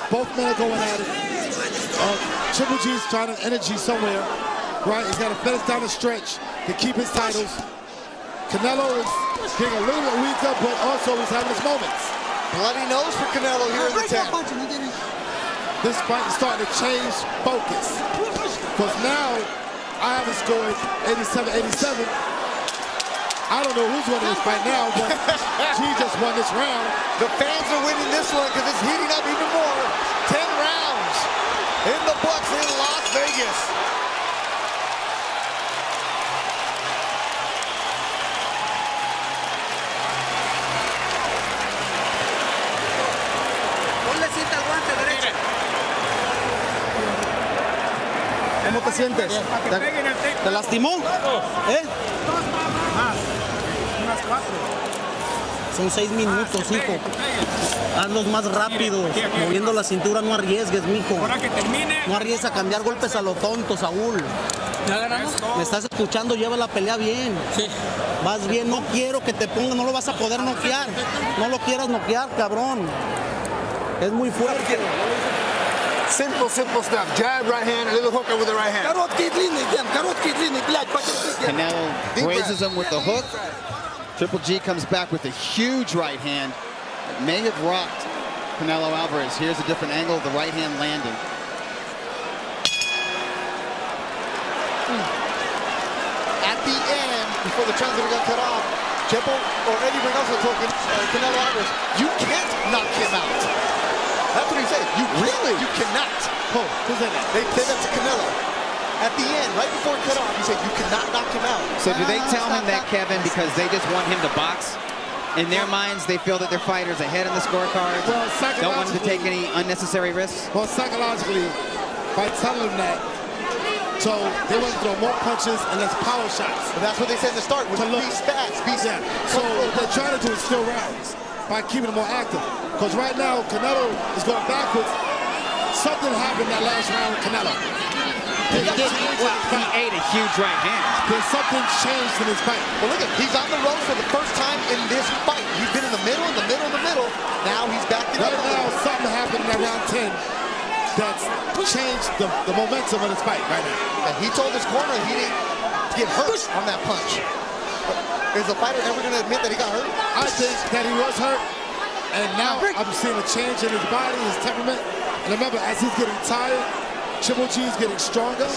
Both men are going at it. Triple G's trying to energy somewhere, right? He's got to finish down the stretch to keep his titles. Canelo is getting a little bit weaker, but also he's having his moments. Bloody nose for Canelo here in the 10th. This fight is starting to change focus. Because now, I have it scored 87-87. I don't know who's winning this fight now, but G just won this round. The fans are winning this one because it's heating up even more. 10 rounds in the books in Las Vegas. Ponle cinta al guante derecho. ¿Cómo te sientes? ¿Te lastimó? ¿Eh? Son 6 minutos, hijo. Hazlos más rápidos. Moviendo la cintura, no arriesgues, mijo. No arriesgues a cambiar golpes a lo tonto, Saúl. ¿Ya ganamos? ¿Me estás escuchando? Lleva la pelea bien. Sí. Vas bien, no quiero que te ponga, no lo vas a poder noquear. No lo quieras noquear, cabrón. Es muy fuerte. Simple stuff. Jab, right hand, a little hooker with the right hand. Canelo grazes him with the hook. Triple G comes back with a huge right hand. It may have rocked Canelo Alvarez. Here's a different angle of the right hand landing. At the end, before the transmitter got cut off, Chepo or Eddie Reynoso told Canelo Alvarez, you can't knock him out. That's what he said. You really? You cannot. Oh, who's that? They said that to Canelo. At the end, right before it cut off, he said, you cannot knock him out. So do they tell him that, Kevin, because they just want him to box? In their minds, they feel that their fighter's ahead in the scorecard. Well, don't want him to take any unnecessary risks? Well, psychologically, by telling them that, so they want to throw more punches and less power shots. But that's what they said in the start, was be fast, be yeah. So what they're trying to do is steal rounds by keeping them more active. Because right now, Canelo is going backwards. Something happened that last round with Canelo. He ate a huge right hand. There's something changed in his fight. Well, look at, he's on the ropes for the first time in this fight. He's been in the middle, in the middle, in the middle. Now he's back in the middle. Right now, something happened in that round 10 that's changed the momentum of his fight right now. And he told his corner he didn't get hurt on that punch. Is the fighter ever going to admit that he got hurt? I think that he was hurt. And now I'm seeing a change in his body, his temperament. And remember, as he's getting tired, Triple G is getting stronger.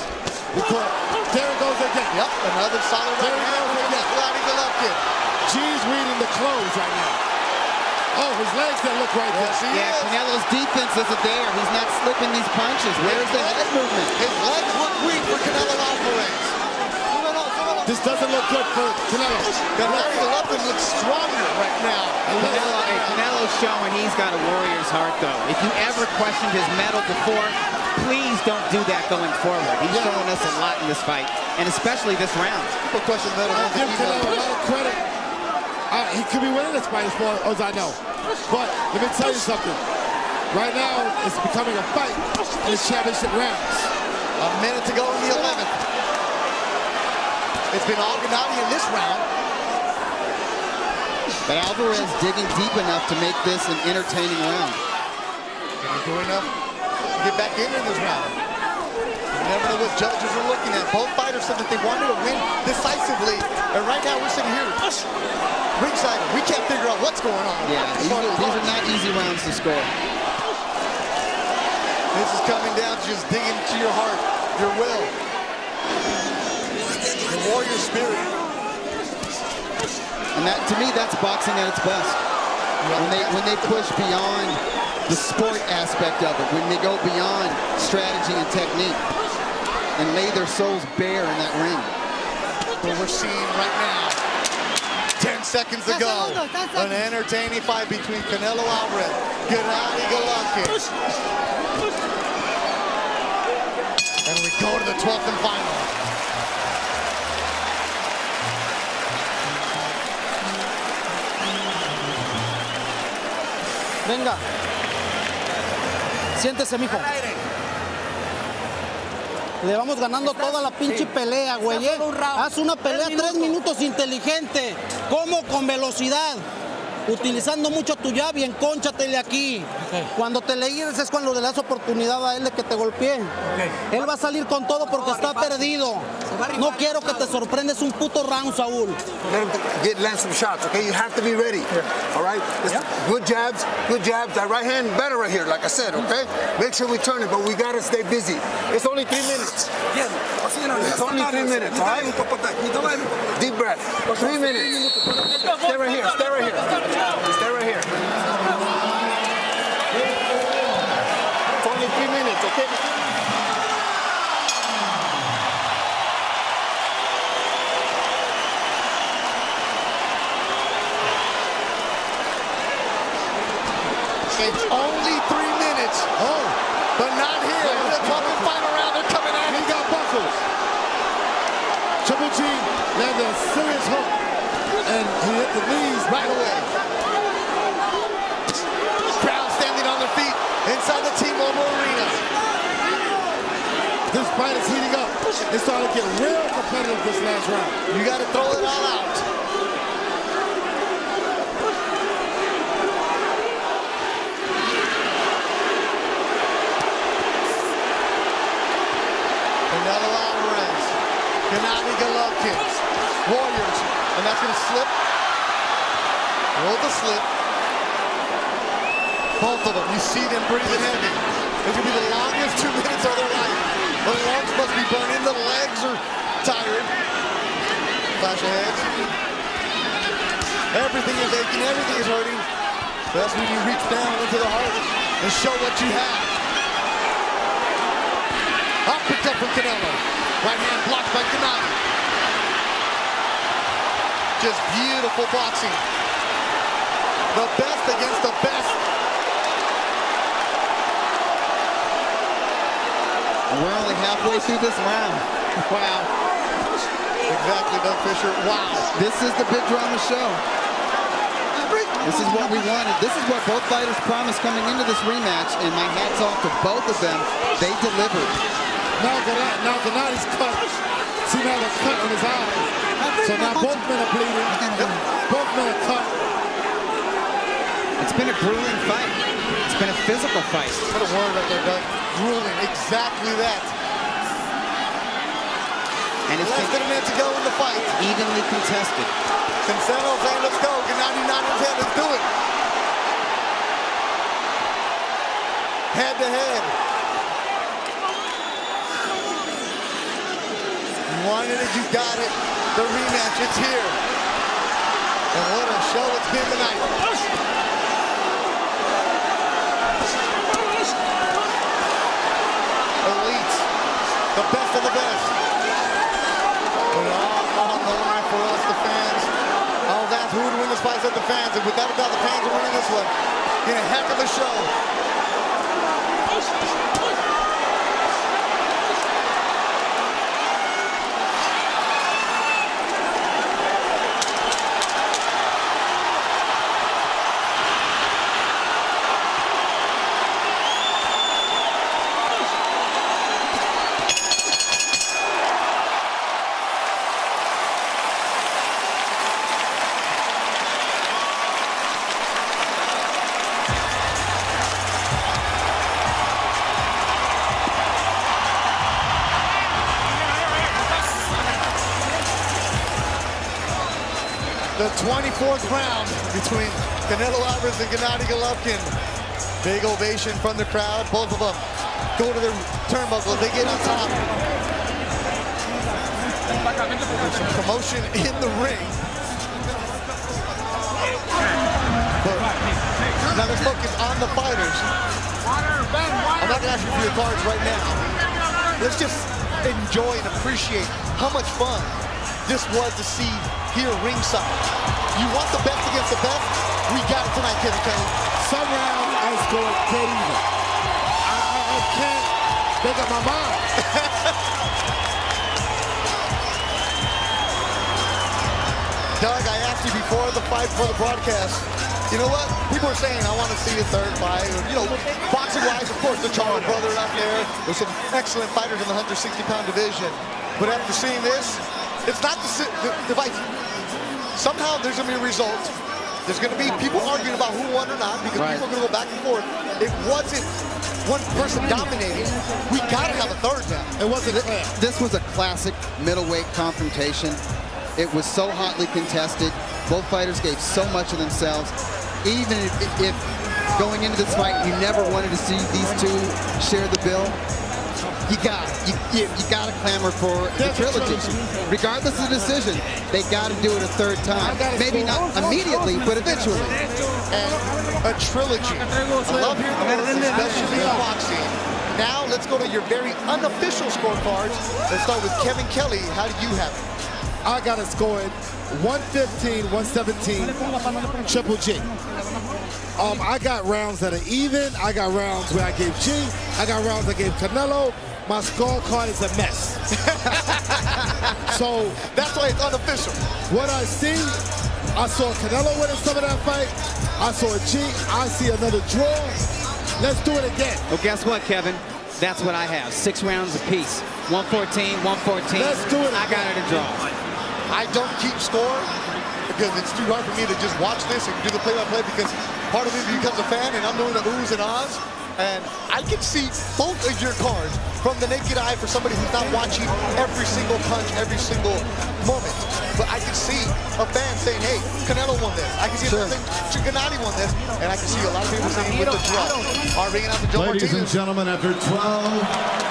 Because there it goes again. Yep, another solid right hand from Gennady Golovkin. G's reading the clothes right now. Oh, his legs don't look right there. Yeah, Canelo's defense isn't there. He's not slipping these punches. Where's the head movement? His legs look weak for Canelo Alvarez. This doesn't look good for Canelo. Gennady Golovkin looks stronger right now. Canelo's showing he's got a warrior's heart, though. If you ever questioned his mettle before, please don't do that going forward. He's showing us a lot in this fight, and especially this round. People question mettle. I give Canelo a lot of credit. He could be winning this fight as far as I know. But let me tell you something. Right now, it's becoming a fight in the championship rounds. A minute to go in the 11th. It's been all Gennady in this round. But Alvarez digging deep enough to make this an entertaining round. Can he do enough to get back in this round? You never know what judges are looking at. Both fighters said that they wanted to win decisively. And right now we're sitting here ringside. We can't figure out what's going on. Yeah, these are not easy rounds to score. This is coming down to just digging into your heart, your will, your warrior spirit. And that, to me, that's boxing at its best. When they push beyond the sport aspect of it, when they go beyond strategy and technique and lay their souls bare in that ring. What we're seeing right now, 10 seconds ago, an entertaining fight between Canelo Alvarez, Gennady Golovkin. And we go to the 12th and final. Venga. Siéntese, mijo. Le vamos ganando toda la pinche pelea, güey. Haz una pelea 3 minutos inteligente. Como con velocidad. Utilizando mucho tu jab y encónchatele aquí. Cuando te le guíes es cuando le das oportunidad a él de que te golpee. Él va a salir con todo porque está perdido. No quiero que te sorprendes un puto round, Saúl. Let him land some shots, okay? You have to be ready, all right? Good jabs, good jabs. That right hand better right here, like I said, okay? Make sure we turn it, but we got to stay busy. It's only 3 minutes. It's only 3 minutes, all right? Deep breath. 3 minutes. Stay right here, stay right here. Stay right here. It's only 3 minutes, okay? It's only 3 minutes. Oh, but not here. The 12th and final round, they're coming at it. He got buckles. Triple G landed a serious hook, and he hit the knees right away. Crowd standing on their feet inside the T-Mobile Arena. This fight is heating up. It's starting to get real competitive this last round. You got to throw it all out. Canelo Alvarez, Gennady Golovkin, Warriors, and that's going to slip. Roll the slip. Both of them, you see them breathing heavy. It's going to be the longest 2 minutes of their life. The lungs must be burning, the legs are tired. Flash of heads. Everything is aching, everything is hurting. That's when you reach down into the heart and show what you have. Up picked up from Canelo. Right hand blocked by Gennady. Just beautiful boxing. The best against the best. We're only halfway through this round. Wow. Exactly, Doug Fisher. Wow. This is the big drama show. This is what we wanted. This is what both fighters promised coming into this rematch, and my hat's off to both of them. They delivered. Now Gennady's cut. See now the cut on his eye. So now both men are bleeding. Both men are cut. It's been a grueling fight. It's been a physical fight. What a word right there, Doug. Grueling. Exactly that. And it's less than a minute to go in the fight. Evenly contested. Canelo saying, let's go. Gennady nodding his head. Let's do it. Head to head. You wanted it, you got it. The rematch, it's here. And what a show it's been tonight. Elite. The best of the best. Put it all on the line for us, the fans. I was asked who would win this fight, said the fans. And without a doubt, the fans are winning this one. In a heck of a show. The 24th round between Canelo Alvarez and Gennady Golovkin. Big ovation from the crowd. Both of them go to their turnbuckle. They get on top. There's some commotion in the ring. But now let's focus on the fighters. I'm not going to ask you for your cards right now. Let's just enjoy and appreciate how much fun this was to see here ringside. You want the best against the best? We got it tonight, Kevin Kelly. Some rounds I scored dead even. I can't make up my mind. Doug, I asked you before the fight, before the broadcast, you know what? People are saying, I want to see a third fight. You know, boxing-wise, of course, the Charles brothers out there. There's some excellent fighters in the 160-pound division. But after seeing this, it's not the fight. Somehow there's going to be a result. There's going to be people arguing about who won or not because people are going to go back and forth. It wasn't one person dominating. We got to have a third now. It wasn't. This was a classic middleweight confrontation. It was so hotly contested. Both fighters gave so much of themselves. Even if going into this fight, you never wanted to see these two share the bill, you got to clamor for the trilogy. Regardless of the decision, they got to do it a third time. Maybe not immediately, but eventually. And a trilogy. I love hearing the words, especially in boxing. Now let's go to your very unofficial scorecards. Let's start with Kevin Kelly. How do you have it? I got it scored 115, 117, Triple G. I got rounds that are even. I got rounds where I gave G. I got rounds I gave Canelo. My scorecard is a mess. So that's why it's unofficial. What I see, I saw Canelo winning some of that fight. I saw a G. I see another draw. Let's do it again. Well, guess what, Kevin? That's what I have. 6 rounds apiece. 114, 114. Let's do it. I got it a draw. I don't keep score because it's too hard for me to just watch this and do the play-by-play because part of me becomes a fan and I'm doing the oohs and ahs. And I can see both of your cards from the naked eye for somebody who's not watching every single punch, every single moment. But I can see a fan saying, hey, Canelo won this. I can see a fan saying, Gennady won this. And I can see a lot of people saying with the draw. Are ringing out the Joe Ladies and gentlemen, after 12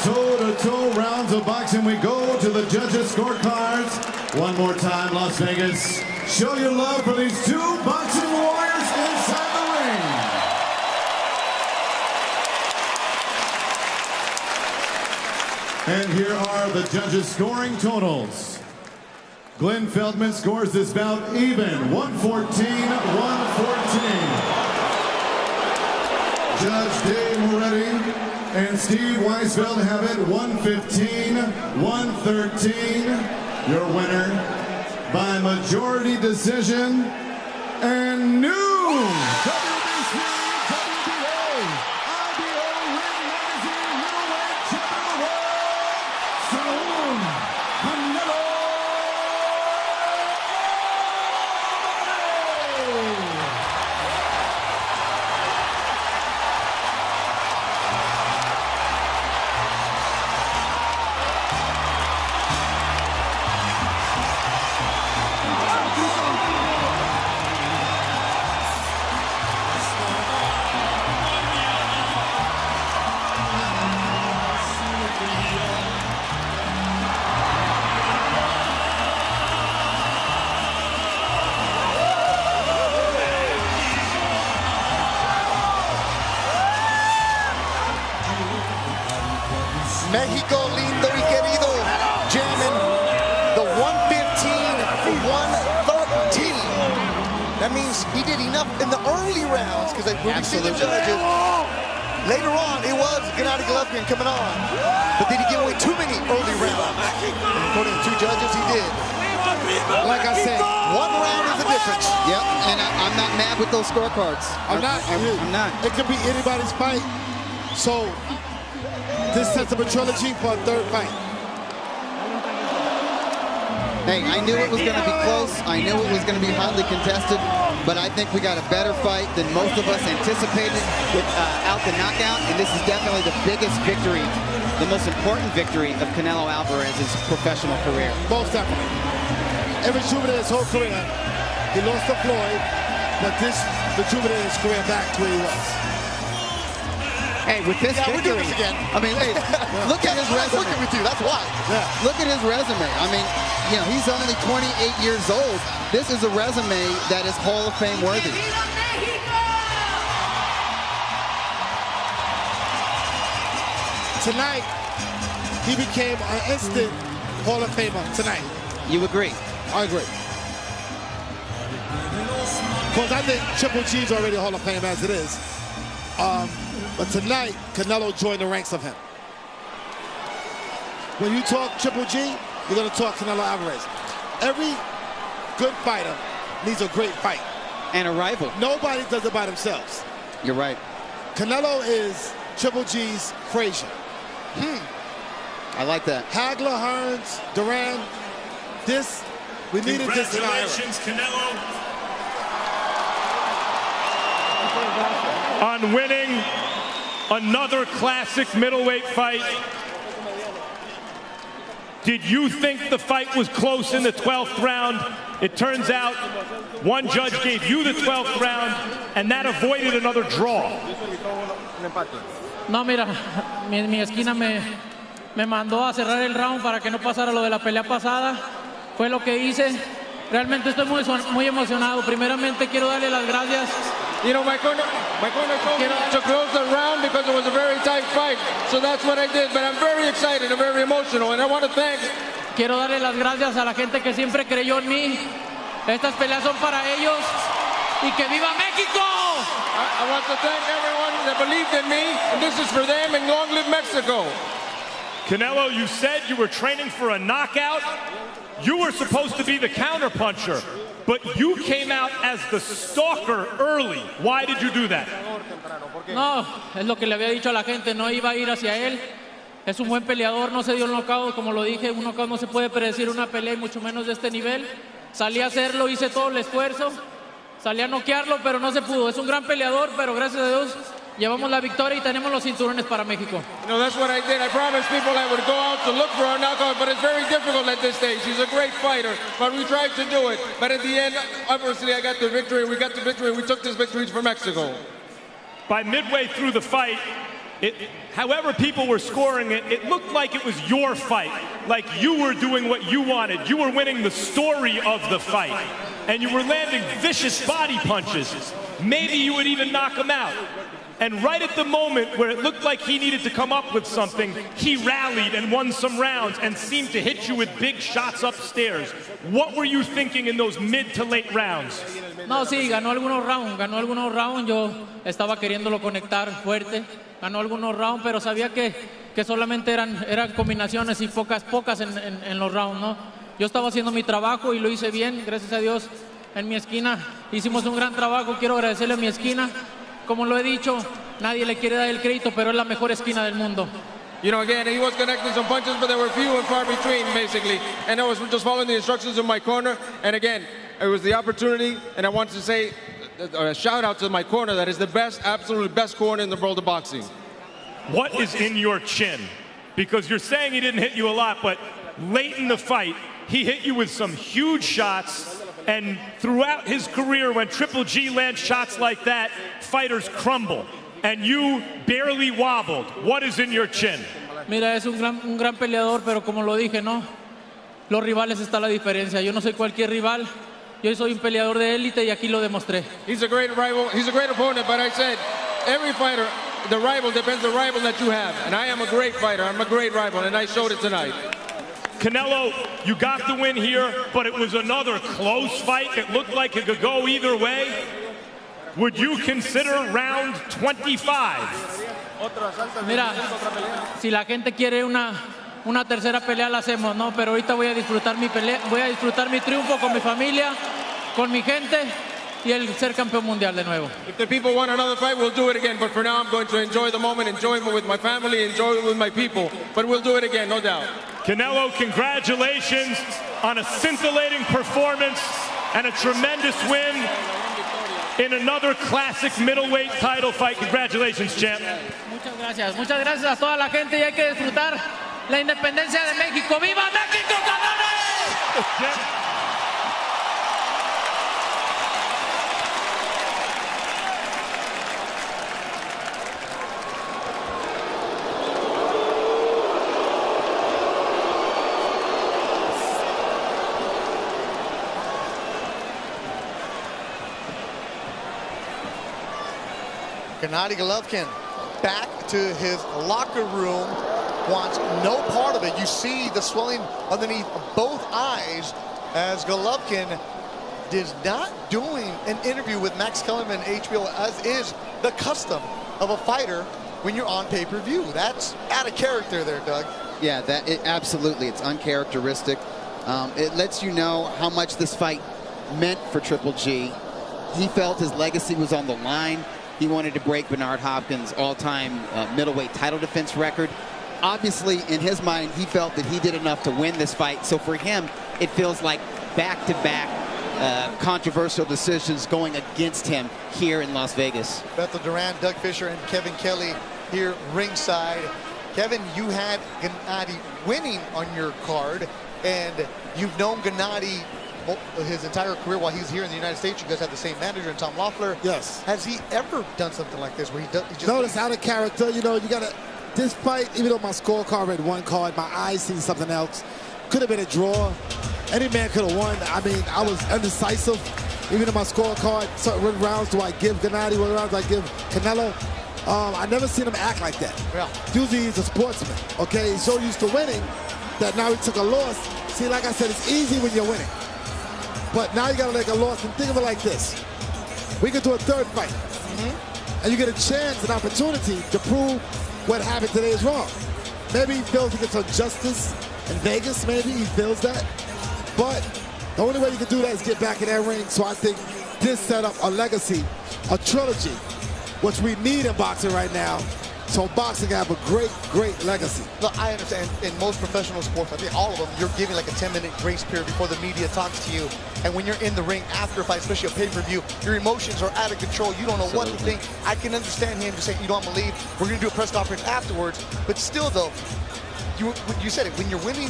toe-to-toe rounds of boxing, we go to the judges' scorecards. One more time, Las Vegas. Show your love for these two boxing warriors inside the ring. And here are the judges' scoring totals. Glenn Feldman scores this bout even, 114-114. Judge Dave Moretti and Steve Weisfeld have it 115-113. Your winner by majority decision and new WBC, WBA, IBO Ring Magazine middleweight champion of the world, Saúl Canelo. Mexico lindo y querido, jamming the 115-113. That means he did enough in the early rounds because when we see the judges, later on it was Gennady Golovkin coming on. But did he give away too many early rounds? And according to 2 judges, he did. Like I said, 1 round is the difference. Yep, and I'm not mad with those scorecards. I'm not. It could be anybody's fight. So this sets up a trilogy for a third fight. Hey, I knew it was going to be close. I knew it was going to be hotly contested, but I think we got a better fight than most of us anticipated without the knockout, and this is definitely the biggest victory, the most important victory of Canelo Alvarez's professional career. Most definitely. It rejuvenated his whole career. He lost to Floyd, but this rejuvenated his career back to where he was. Hey, with this victory, I mean, hey, look at his resume. Looking with you, that's why. Yeah. Look at his resume. I mean, you know, he's only 28 years old. This is a resume that is Hall of Fame worthy. Tonight, he became an instant Hall of Famer tonight. You agree? I agree. Because I think Triple G's already Hall of Fame as it is. But tonight, Canelo joined the ranks of him. When you talk Triple G, you're going to talk Canelo Alvarez. Every good fighter needs a great fight. And a rival. Nobody does it by themselves. You're right. Canelo is Triple G's Frazier. I like that. Hagler, Hearns, Duran. We needed this in our era. Congratulations, Canelo, on winning another classic middleweight fight. Did you think the fight was close in the 12th round? It turns out one judge gave you the 12th round, and that avoided another draw. No, mira, mi esquina me mandó a cerrar el round para que no pasara lo de la pelea pasada. Fue lo que hice. Realmente estoy muy emocionado. Primeramente quiero darle las gracias. You know, my corner told me to close the round because it was a very tight fight. So that's what I did. But I'm very excited and very emotional. And I want to thank. Quiero darle las gracias a la gente que siempre creyó en mí. Estas peleas son para ellos. Y que viva México! I want to thank everyone that believed in me. And this is for them. And long live Mexico. Canelo, you said you were training for a knockout. You were supposed to be the counterpuncher, but you came out as the stalker early. Why did you do that? No, es lo que le había dicho a la gente, no iba a ir hacia él. Es un buen peleador, no se dio el knockout, como lo dije, un knockout no se puede predecir una pelea y mucho menos de este nivel. Salí a hacerlo, hice todo el esfuerzo, salí a noquearlo, pero no se pudo. Es un gran peleador, pero gracias a Dios llevamos la victoria y tenemos los cinturones para México. No, that's what I did. I promised people I would go out to look for a knockout, but it's very difficult at this stage. He's a great fighter, but we tried to do it. But at the end, obviously, I got the victory. We got the victory. We took this victory for Mexico. By midway through the fight, however people were scoring it, it looked like it was your fight. Like you were doing what you wanted. You were winning the story of the fight. And you were landing vicious body punches. Maybe you would even knock him out. And right at the moment where it looked like he needed to come up with something, he rallied and won some rounds and seemed to hit you with big shots upstairs. What were you thinking in those mid to late rounds? No, sí, ganó algunos rounds. Yo estaba queriéndolo conectar fuerte. Ganó algunos rounds, pero sabía que solamente eran combinaciones y pocas en los rounds, ¿no? Yo estaba haciendo mi trabajo y lo hice bien, gracias a Dios. En mi esquina hicimos un gran trabajo. Quiero agradecerle a mi esquina. Como lo he dicho, nadie le quiere dar el crédito, pero es la mejor esquina del mundo. You know, again, he was connecting some punches, but they were few and far between, basically. And I was just following the instructions in my corner. And again, it was the opportunity, and I want to say a shout out to my corner that is the best, absolute best corner in the world of boxing. What is in your chin? Because you're saying he didn't hit you a lot, but late in the fight, he hit you with some huge shots. And throughout his career, when Triple G lands shots like that, fighters crumble. And you barely wobbled. What is in your chin? Mira, es un gran peleador, pero como lo dije, ¿no? Los rivales está la diferencia. Yo no soy cualquier rival. Yo soy un peleador de élite y aquí lo demostré. He's a great rival. He's a great opponent, but I said, every fighter, the rival depends on the rival that you have. And I am a great fighter. I'm a great rival, and I showed it tonight. Canelo, you got the win here, but it was another close fight. It looked like it could go either way. Would you consider round 25? Mira, si la gente quiere una tercera pelea la hacemos, ¿no? Pero ahorita voy a disfrutar mi pelea, voy a disfrutar mi triunfo con mi familia, con mi gente y el ser campeón mundial de nuevo. If the people want another fight, we'll do it again. But for now, I'm going to enjoy the moment, enjoy it with my family, enjoy it with my people. But we'll do it again, no doubt. Canelo, congratulations on a scintillating performance and a tremendous win in another classic middleweight title fight. Congratulations, champ. Muchas gracias a toda la gente y hay que disfrutar la independencia de México. ¡Viva México, cabrones! Gennady Golovkin back to his locker room, wants no part of it. You see the swelling underneath both eyes as Golovkin is not doing an interview with Max Kellerman HBO, as is the custom of a fighter when you're on pay-per-view. That's out of character there, Doug. Yeah, absolutely. It's uncharacteristic. It lets you know how much this fight meant for Triple G. He felt his legacy was on the line. He wanted to break Bernard Hopkins' all-time middleweight title defense record. Obviously, in his mind, he felt that he did enough to win this fight. So for him, it feels like back-to-back controversial decisions going against him here in Las Vegas. Bethel Duran, Doug Fisher, and Kevin Kelly here ringside. Kevin, you had Gennady winning on your card, and you've known Gennady his entire career while he's here in the United States. You guys have the same manager, Tom Loeffler. Yes. Has he ever done something like this where he just... No, it's out of character. You know, you got to... This fight, even though my scorecard read one card, my eyes seen something else. Could have been a draw. Any man could have won. I mean, I was undecisive. Even in my scorecard, certain rounds do I give Gennady, what rounds do I give Canelo? I never seen him act like that. Yeah. Usually he's a sportsman, okay? He's so used to winning that now he took a loss. See, like I said, it's easy when you're winning. But now you got to take a loss, and think of it like this. We could do a third fight. And you get a chance, an opportunity to prove what happened today is wrong. Maybe he feels he gets some justice in Vegas, maybe he feels that. But the only way you can do that is get back in that ring. So I think this set up a legacy, a trilogy, which we need in boxing right now. So boxing have a great, great legacy. Look, I understand in most professional sports, I think all of them, you're giving like a 10-minute grace period before the media talks to you. And when you're in the ring after a fight, especially a pay-per-view, your emotions are out of control. You don't know what to think. I can understand him just saying, you know, I'm gonna leave. We're gonna do a press conference afterwards. But still though, you said it, when you're winning,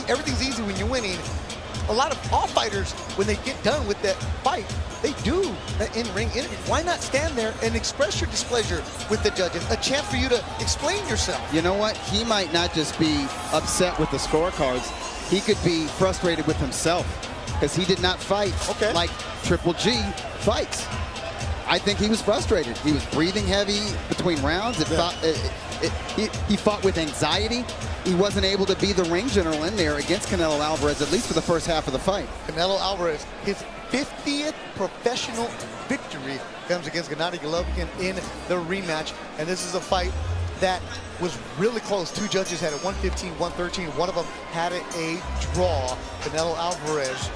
everything's easy when you're winning. All fighters, when they get done with that fight, they do that in-ring interview. Why not stand there and express your displeasure with the judges? A chance for you to explain yourself. You know what? He might not just be upset with the scorecards. He could be frustrated with himself because he did not fight like Triple G fights. I think he was frustrated. He was breathing heavy between rounds. He fought with anxiety. He wasn't able to be the ring general in there against Canelo Alvarez, at least for the first half of the fight. Canelo Alvarez, his 50th professional victory comes against Gennady Golovkin in the rematch. And this is a fight that was really close. Two judges had it 115, 113. One of them had it a draw. Canelo Alvarez,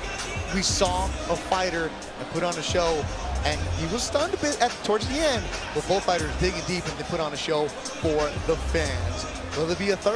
we saw a fighter and put on a show, and he was stunned a bit towards the end, but both fighters digging deep and they put on a show for the fans. Will there be a third?